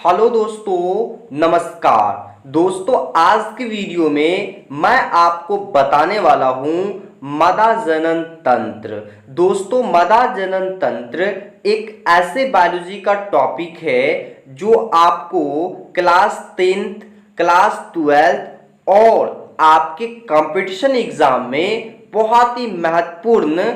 Hello दोस्तों, नमस्कार दोस्तों। आज की वीडियो में मैं आपको बताने वाला हूं मदा जनन तंत्र। दोस्तों, मदा जनन तंत्र एक ऐसे बायोलॉजी का टॉपिक है जो आपको क्लास 10th, क्लास 12th और आपके कंपटीशन एग्जाम में बहुत ही महत्वपूर्ण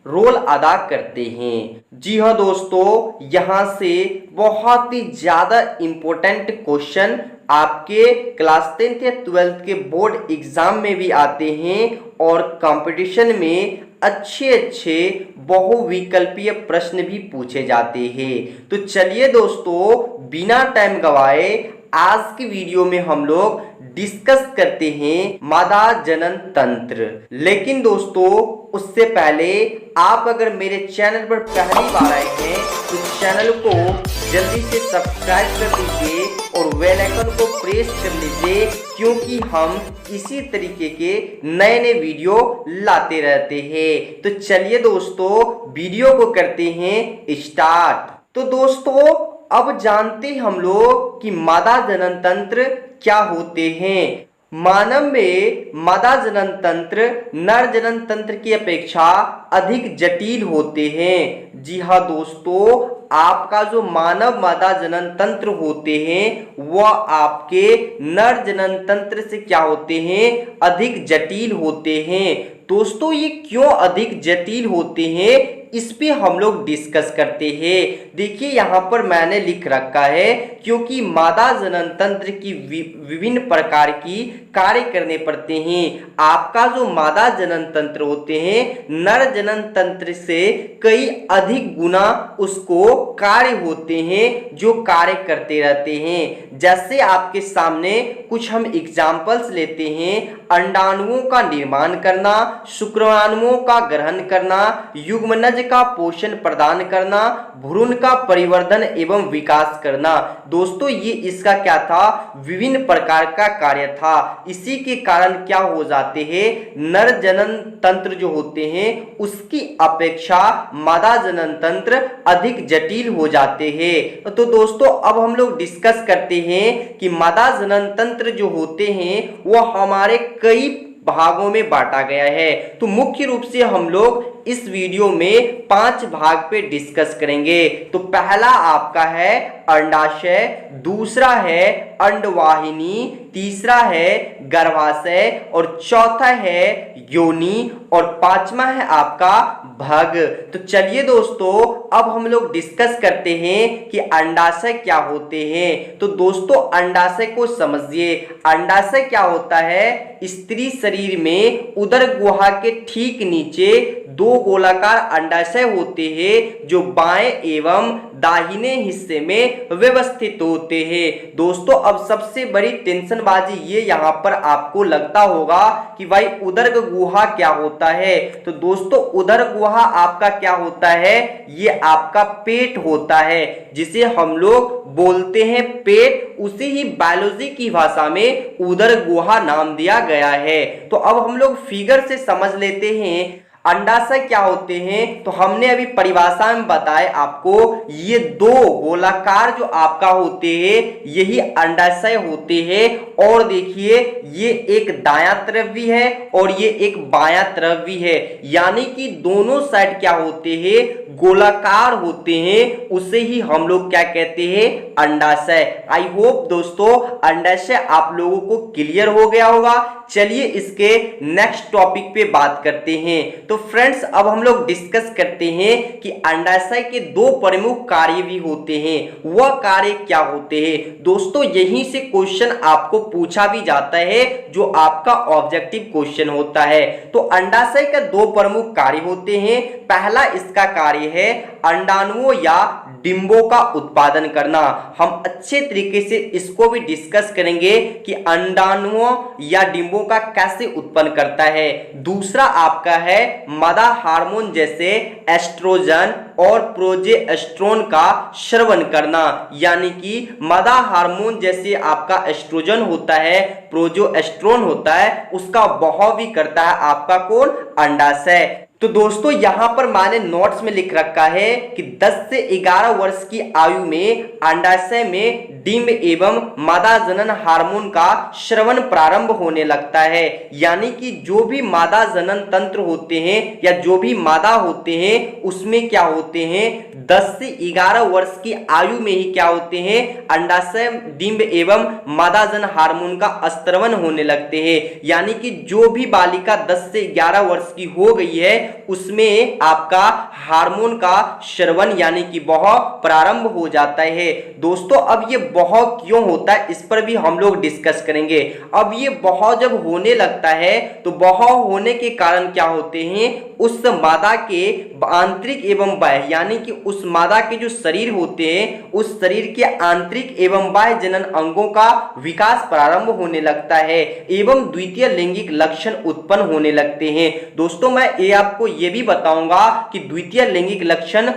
रोल अदा करते हैं। जी हाँ दोस्तों, यहाँ से बहुत ही ज़्यादा इम्पोर्टेंट क्वेश्चन आपके क्लास 10th या 12th के बोर्ड एग्जाम में भी आते हैं और कंपटीशन में अच्छे बहुविकल्पीय प्रश्न भी पूछे जाते हैं। तो चलिए दोस्तों, बिना टाइम गवाए आज की वीडियो में हम लोग डिस्कस करते हैं मादा जनन तंत्र। लेकिन दोस्तों, उससे पहले आप अगर मेरे चैनल पर पहली बार आए हैं तो चैनल को जल्दी से सब्सक्राइब कर लीजिए और बेल आइकन को प्रेस कर लीजिए, क्योंकि हम इसी तरीके के नए वीडियो लाते रहते हैं। तो चलिए दोस्तों, वीडियो को करते हैं स्टार्ट। तो दोस्तों, अब जानते हम लोग कि मादा जनन तंत्र क्या होते हैं। मानव में मादा जनन तंत्र नर जनन तंत्र की अपेक्षा अधिक जटिल होते हैं। जी हाँ दोस्तों, आपका जो मानव मादा जनन तंत्र होते हैं वह आपके नर जनन तंत्र से क्या होते हैं, अधिक जटिल होते हैं। दोस्तों, ये क्यों अधिक जटिल होते हैं इस पे हम लोग डिस्कस करते हैं। देखिए, यहाँ पर मैंने लिख रखा है, क्योंकि मादा जनन तंत्र की विभिन्न प्रकार की कार्य करने पड़ते हैं। आपका जो मादा जनन तंत्र होते हैं नर जनन तंत्र से कई अधिक गुना उसको कार्य होते हैं जो कार्य करते रहते हैं। जैसे आपके सामने कुछ हम एग्जाम्पल्स लेते हैं। अंडाणुओं का निर्माण करना, शुक्राणुओं का ग्रहण करना, युग्मनज का पोषण प्रदान करना, भ्रूण का परिवर्धन एवं विकास करना। दोस्तों, ये इसका क्या था, विभिन्न प्रकार का कार्य था। इसी के कारण क्या हो जाते हैं, नर जनन तंत्र जो होते हैं उसकी अपेक्षा मादा जनन तंत्र अधिक जटिल हो जाते हैं। तो दोस्तों, अब हम लोग डिस्कस करते हैं कि मादा जनन तंत्र जो होते हैं वह हमारे कई भागों में बांटा गया है। तो मुख्य रूप से हम लोग इस वीडियो में 5 भाग पे डिस्कस करेंगे। तो पहला आपका है अंडाशय, दूसरा है अंडवाहिनी, तीसरा है गर्भाशय और चौथा है योनि और पांचवा है आपका भग। तो चलिए दोस्तों, अब हम लोग डिस्कस करते हैं कि अंडाशय क्या होते हैं। तो दोस्तों, अंडाशय को समझिए। अंडाशय क्या होता है, स्त्री शरीर में उदर गुहा के ठीक नीचे 2 गोलाकार अंडाशय होते हैं जो बाएं एवं दाहिने हिस्से में व्यवस्थित होते हैं। दोस्तों, अब सबसे बड़ी टेंशनबाजी ये यहाँ पर आपको लगता होगा कि भाई उदर गुहा क्या होता है। तो दोस्तों, उदर गुहा आपका क्या होता है, ये आपका पेट होता है, जिसे हम लोग बोलते हैं पेट। उसी ही बायोलॉजी की भाषा में उदर गुहा नाम दिया गया है। तो अब हम लोग फिगर से समझ लेते हैं अंडाशय क्या होते हैं। तो हमने अभी परिभाषा में बताया आपको, ये 2 गोलाकार जो आपका होते हैं यही अंडाशय होते हैं। और देखिए, ये एक दायां तरफ भी है और ये एक बायां तरफ भी है, यानी कि दोनों साइड क्या होते हैं, गोलाकार होते हैं। उसे ही हम लोग क्या कहते हैं, अंडाशय। आई होप दोस्तों अंडाशय आप लोगों को क्लियर हो गया होगा। चलिए इसके नेक्स्ट टॉपिक पे बात करते हैं। तो फ्रेंड्स, अब हम लोग डिस्कस करते हैं कि अंडाशय के 2 प्रमुख कार्य भी होते हैं। वह कार्य क्या होते हैं। दोस्तों, यहीं से क्वेश्चन आपको पूछा भी जाता है जो आपका ऑब्जेक्टिव क्वेश्चन होता है। तो अंडाशय के 2 प्रमुख कार्य होते हैं। पहला इसका कार्य है अंडाणुओं या डिंबों का उत्पादन करना। हम अच्छे तरीके से इसको भी डिस्कस करेंगे कि अंडाणुओं या डिंबों का कैसे उत्पन्न करता है। दूसरा आपका है मादा हार्मोन जैसे एस्ट्रोजन और प्रोजेस्टेरोन का स्रावन करना, यानी कि मादा हार्मोन जैसे आपका एस्ट्रोजन होता है, प्रोजेस्टेरोन होता है, उसका बहाव भी करता है आपका कौन, अंडाशय। तो दोस्तों यहाँ पर मैंने नोट्स में लिख रखा है कि 10 से 11 वर्ष की आयु में अंडाशय में डिंब एवं मादा जनन हार्मोन का स्रवण प्रारंभ होने लगता है। यानी कि जो भी मादा जनन तंत्र होते हैं या जो भी मादा होते हैं उसमें क्या होते हैं, 10 से 11 वर्ष की आयु में ही क्या होते हैं, अंडाशय डिंब एवं मादा जनन हार्मोन का स्रवण होने लगते हैं। यानी कि जो भी बालिका 10 से 11 वर्ष की हो गई है उसमें आपका हार्मोन का स्रवण यानी कि बह प्रारंभ हो जाता है। दोस्तों अब ये बह क्यों होता है इस पर भी हम लोग डिस्कस करेंगे। अब ये बह जब होने लगता है तो बह होने के कारण क्या होते हैं, उस मादा के आंतरिक एवं बाह्य यानी कि उस मादा के जो शरीर होते हैं उस शरीर के आंतरिक एवं बाह्य जनन अंगों का विकास प्रारंभ होने लगता है एवं द्वितीय लैंगिक लक्षण उत्पन्न होने लगते हैं। दोस्तों मैं ये आपको ये भी बताऊंगा कि द्वितीय लैंगिक लक्षण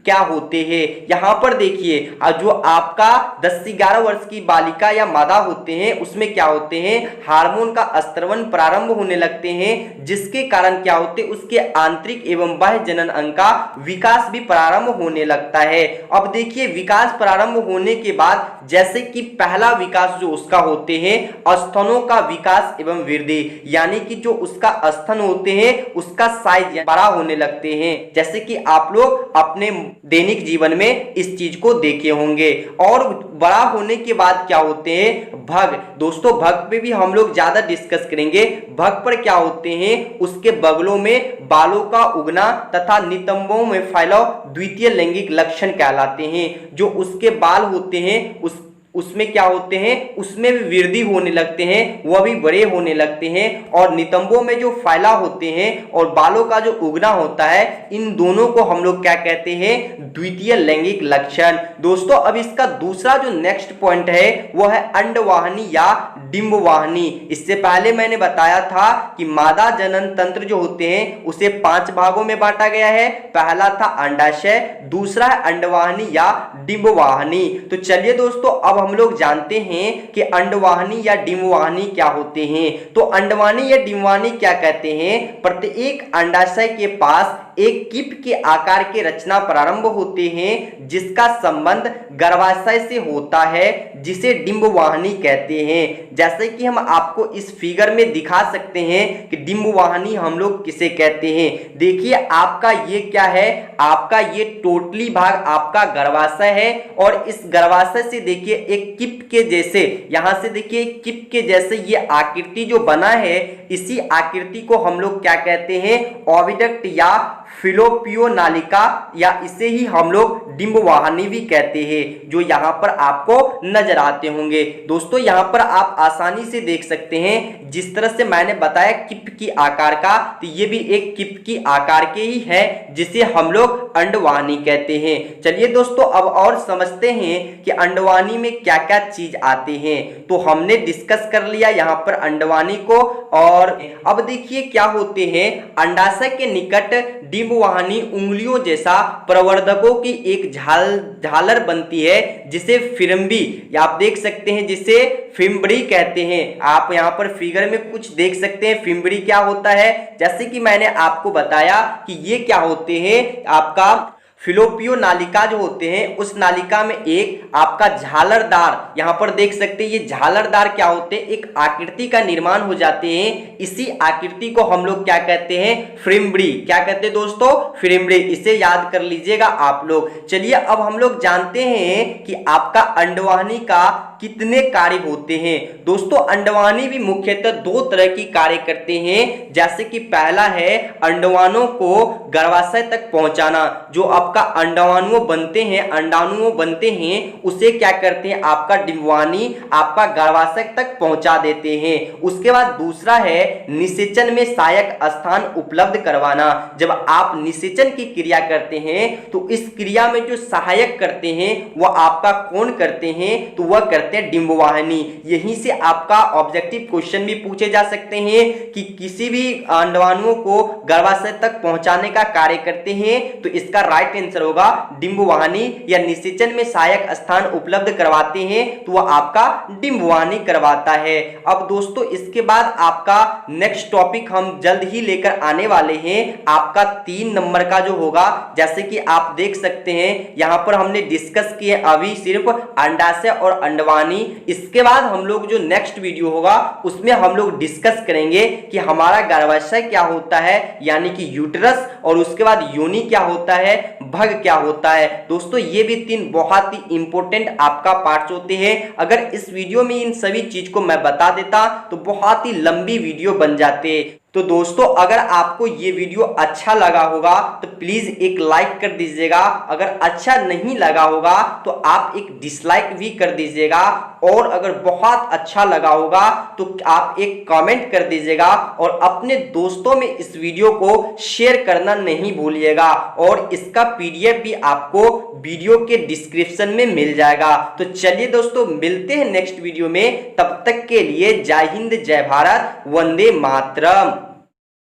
क्या होते हैं। यहाँ पर देखिए जो आपका 10 से 11 वर्ष की बालिका या मादा होते हैं उसमें क्या होते हैं, हार्मोन का स्रवण प्रारंभ होने लगते हैं जिसके कारण क्या होते हैं, उसके आंतरिक एवं बाह्य जनन अंग का विकास भी प्रारंभ होने लगता है। अब देखिए विकास प्रारंभ होने के बाद जैसे कि पहला विकास जो उसका होते हैं स्तनों का विकास एवं वृद्धि, यानी कि जो उसका स्तन होते हैं उसका साइज बड़ा होने लगते हैं। जैसे कि आप लोग अपने दैनिक जीवन में इस चीज को देखे होंगे। और बड़ा होने के बाद क्या होते हैं, भग। दोस्तों भग पे भी हम लोग ज्यादा डिस्कस करेंगे। भग पर क्या होते हैं, उसके बगलों में बालों का उगना तथा नितंबों में फैलाव द्वितीय लैंगिक लक्षण कहलाते हैं। जो उसके बाल होते हैं उसमें क्या होते हैं, उसमें भी वृद्धि होने लगते हैं, वह भी बड़े होने लगते हैं। और नितंबों में जो फैला होते हैं और बालों का जो उगना होता है, इन दोनों को हम लोग क्या कहते हैं, द्वितीय लैंगिक लक्षण। दोस्तों अब इसका दूसरा जो नेक्स्ट पॉइंट है वह है अंडवाहिनी या डिंबवाहिनी। इससे पहले मैंने बताया था कि मादा जनन तंत्र जो होते हैं उसे 5 भागों में बांटा गया है। पहला था अंडाशय, दूसरा है अंडवाहिनी या डिंबवाहिनी। तो चलिए दोस्तों अब हम लोग जानते हैं कि अंडवाहिनी या डिंबवाहिनी क्या होते हैं। तो अंडवाहिनी या डिंबवाहिनी क्या कहते हैं, प्रत्येक अंडाशय के पास एक कीप के आकार के रचना प्रारंभ होते हैं जिसका संबंध गर्भाशय से होता है, जिसे डिंबवाहिनी कहते हैं। जैसे कि हम आपको इस फिगर में दिखा सकते हैं कि डिंबवाहिनी हम लोग किसे कहते हैं। देखिए आपका ये क्या है, आपका ये टोटली भाग आपका गर्भाशय है और इस गर्भाशय से देखिए एक कीप के जैसे, यहां से देखिए कीप के जैसे ये आकृति जो बना है, इसी आकृति को हम लोग क्या कहते हैं, ओविडक्ट या फिलोपियो नालिका, या इसे ही हम लोग डिंबवाहिनी भी कहते हैं, जो यहाँ पर आपको नजर आते होंगे। दोस्तों यहाँ पर आप आसानी से देख सकते हैं, जिस तरह से मैंने बताया किप की आकार का, तो ये भी एक किप की आकार के ही है जिसे हम लोग अंडवाहिनी कहते हैं। चलिए दोस्तों अब और समझते हैं कि अंडवाहिनी में क्या क्या चीज आते हैं। तो हमने डिस्कस कर लिया यहाँ पर अंडवाहिनी को। और अब देखिए क्या होते हैं, अंडाशय के निकट डिंबवाहिनी उंगलियों जैसा प्रवर्धकों की एक झालर बनती है जिसे फिरम्बी, या आप देख सकते हैं जिसे फिम्बड़ी कहते हैं। आप यहाँ पर फिगर में कुछ देख सकते हैं फिम्बड़ी क्या होता है। जैसे कि मैंने आपको बताया कि ये क्या होते हैं, आपका फिलोपियो नालिका जो होते हैं, उस नालिका में एक आपका झालरदार, यहाँ पर देख सकते हैं ये झालरदार क्या होते हैं, एक आकृति का निर्माण हो जाते हैं। इसी आकृति को हम लोग क्या कहते हैं, फिम्बड़ी। क्या कहते हैं दोस्तों, फिम्बड़ी। इसे याद कर लीजिएगा आप लोग। चलिए अब हम लोग जानते हैं कि आपका अंडवाहिनी का कितने कार्य होते हैं। दोस्तों अंडवाहिनी भी मुख्यतः 2 तरह की कार्य करते हैं। जैसे कि पहला है अंडवाणुओं को गर्भाशय तक पहुंचाना। जो आपका अंडाणु बनते हैं उसे क्या करते हैं, आपका डिंबवाहिनी आपका गर्भाशय तक पहुंचा देते हैं। उसके बाद दूसरा है निषेचन में सहायक स्थान उपलब्ध करवाना। जब आप निषेचन की क्रिया करते हैं तो इस क्रिया में जो सहायक करते हैं वह आपका कौन करते हैं, तो वह करते करते हैं डिंबवाहिनी। यहीं से आपका ऑब्जेक्टिव क्वेश्चन भी पूछे जा सकते हैं कि किसी भी अंडाणुओं को गर्भाशय तक पहुंचाने का कार्य करते हैं, तो इसका राइट आंसर होगा डिंबवाहिनी। या निषेचन में सहायक स्थान उपलब्ध करवाते हैं तो वह आपका डिंबवाहिनी करवाता है। अब दोस्तों इसके बाद आपका नेक्स्ट टॉपिक हम जल्द ही लेकर आने वाले हैं, आपका 3 नंबर का जो होगा। जैसे कि आप देख सकते हैं यहां पर हमने डिस्कस किए अभी सिर्फ अंडाशय और अंडवानी। इसके बाद हम लोग जो नेक्स्ट वीडियो होगा उसमें हम लोग डिस्कस करेंगे कि हमारा गर्भाशय क्या होता है यानी कि यूट्रस, और उसके बाद योनि क्या होता है, भग क्या होता है। दोस्तों ये भी 3 बहुत ही इंपॉर्टेंट आपका पार्ट्स होते हैं। अगर इस वीडियो में इन सभी चीज को मैं बता देता तो बहुत ही लंबी वीडियो बन जाते। तो दोस्तों अगर आपको ये वीडियो अच्छा लगा होगा तो प्लीज एक लाइक कर दीजिएगा, अगर अच्छा नहीं लगा होगा तो आप एक डिसलाइक भी कर दीजिएगा, और अगर बहुत अच्छा लगा होगा तो आप एक कमेंट कर दीजिएगा, और अपने दोस्तों में इस वीडियो को शेयर करना नहीं भूलिएगा। और इसका पीडीएफ भी आपको वीडियो के डिस्क्रिप्शन में मिल जाएगा। तो चलिए दोस्तों मिलते हैं नेक्स्ट वीडियो में, तब तक के लिए जय हिंद, जय भारत, वंदे मातरम।